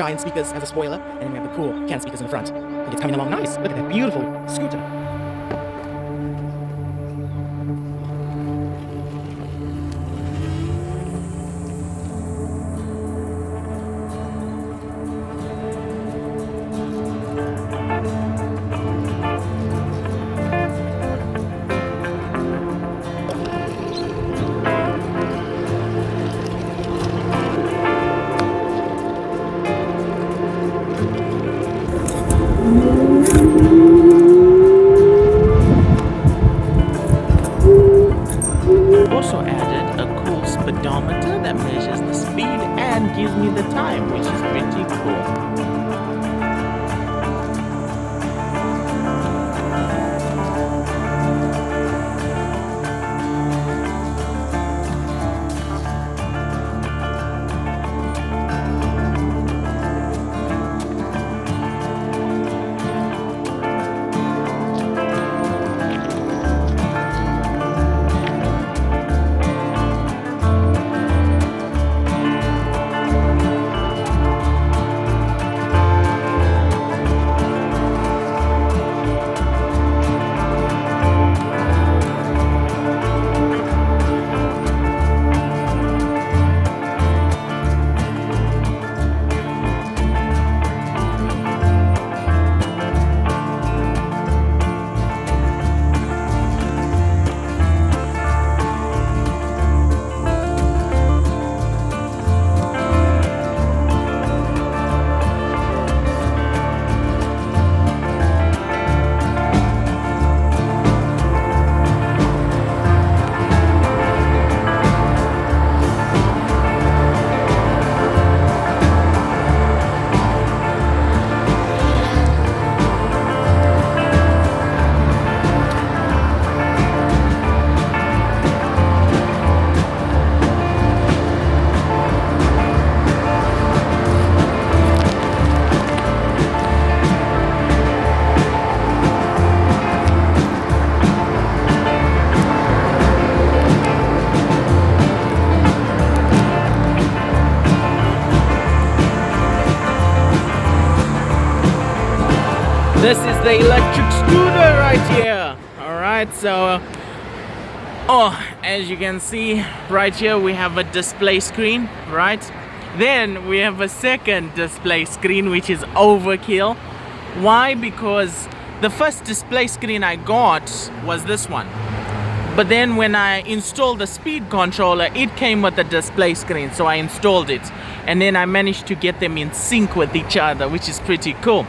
giant speakers as a spoiler, and then we have the cool can speakers in the front. I think it's coming along nice. Look at that beautiful scooter. Also added a cool speedometer that measures the speed and gives me the time, which is pretty cool. This is the electric scooter right here. Alright, so as you can see right here, we have a display screen, right? Then we have a second display screen, which is overkill. Why? Because the first display screen I got was this one, but then when I installed the speed controller, it came with the display screen, so I installed it, and then I managed to get them in sync with each other, which is pretty cool.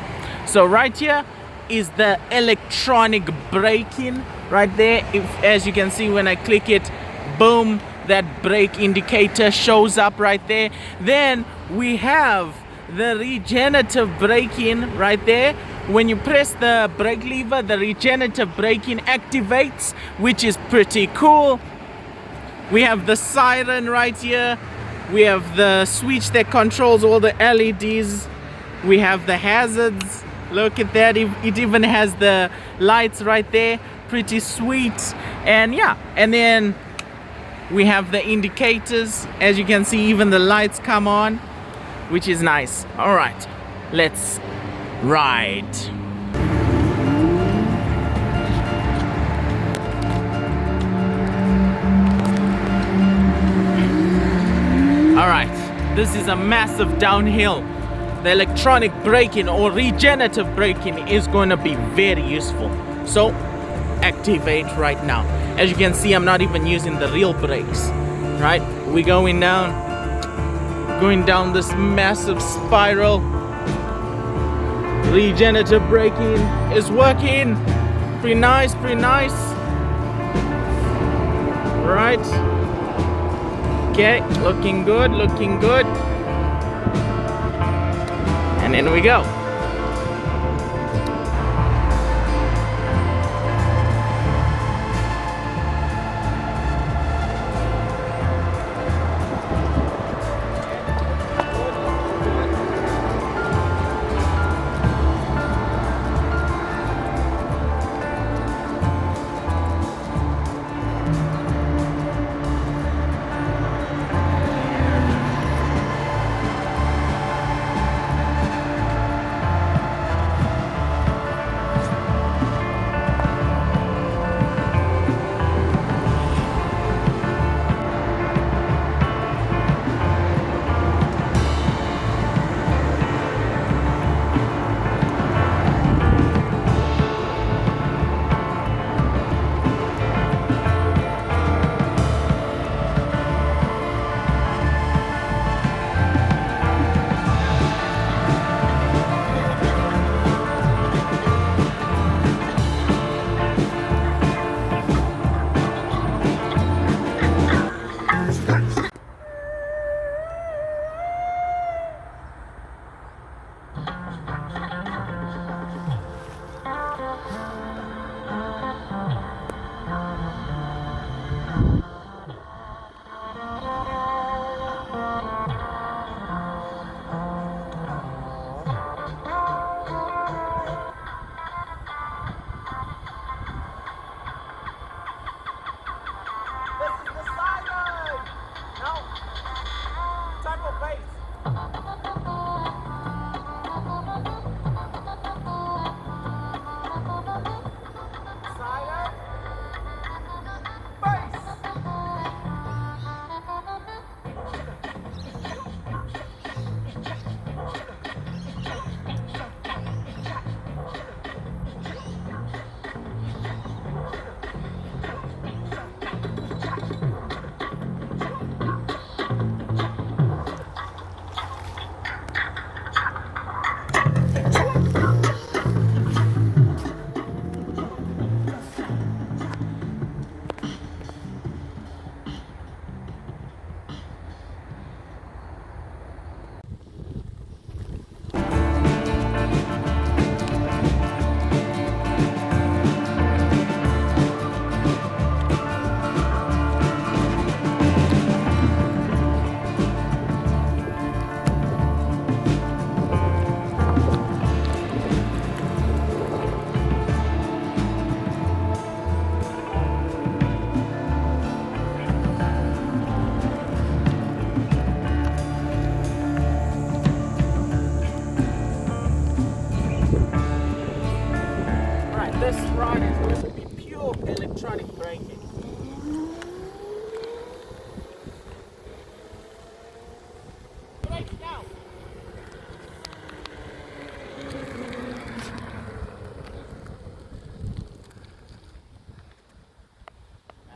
So right here is the electronic braking right there. As you can see, when I click it, boom, that brake indicator shows up right there. Then we have the regenerative braking right there. When you press the brake lever, the regenerative braking activates, which is pretty cool. We have the siren right here. We have the switch that controls all the LEDs. We have the hazards. Look at that, it even has the lights right there. Pretty sweet. And yeah, and then we have the indicators. As you can see, even the lights come on, which is nice. All right, let's ride. All right, this is a massive downhill. The electronic braking or regenerative braking is going to be very useful. So activate right now. As you can see, I'm not even using the real brakes, right? We're going down this massive spiral. Regenerative braking is working. Pretty nice, pretty nice. Right. Okay, looking good, looking good. And in we go. right now.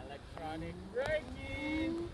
Electronic braking.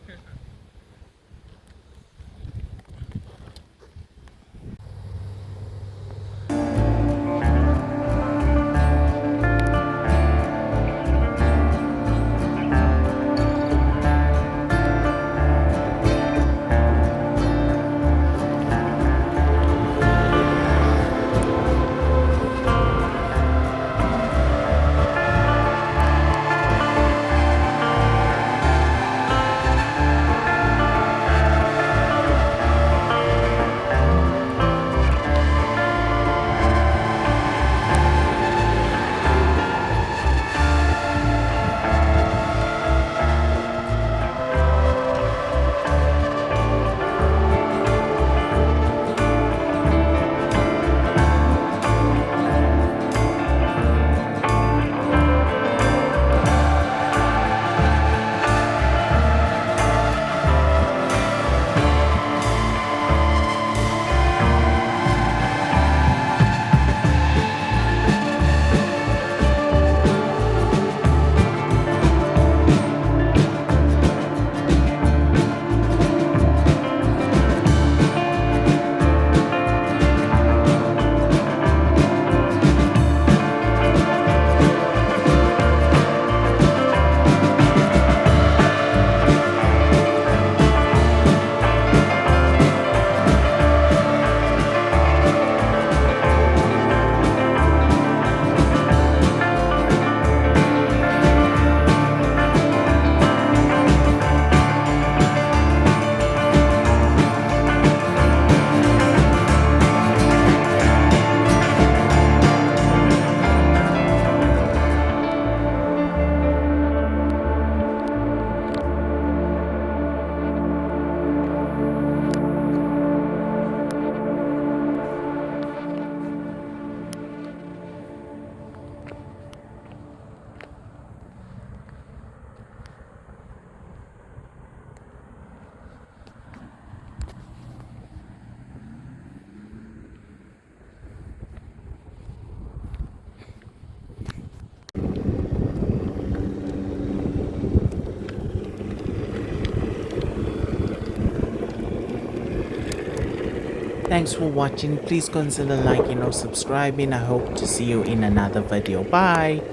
Thanks for watching. Please consider liking or subscribing. I hope to see you in another video. Bye.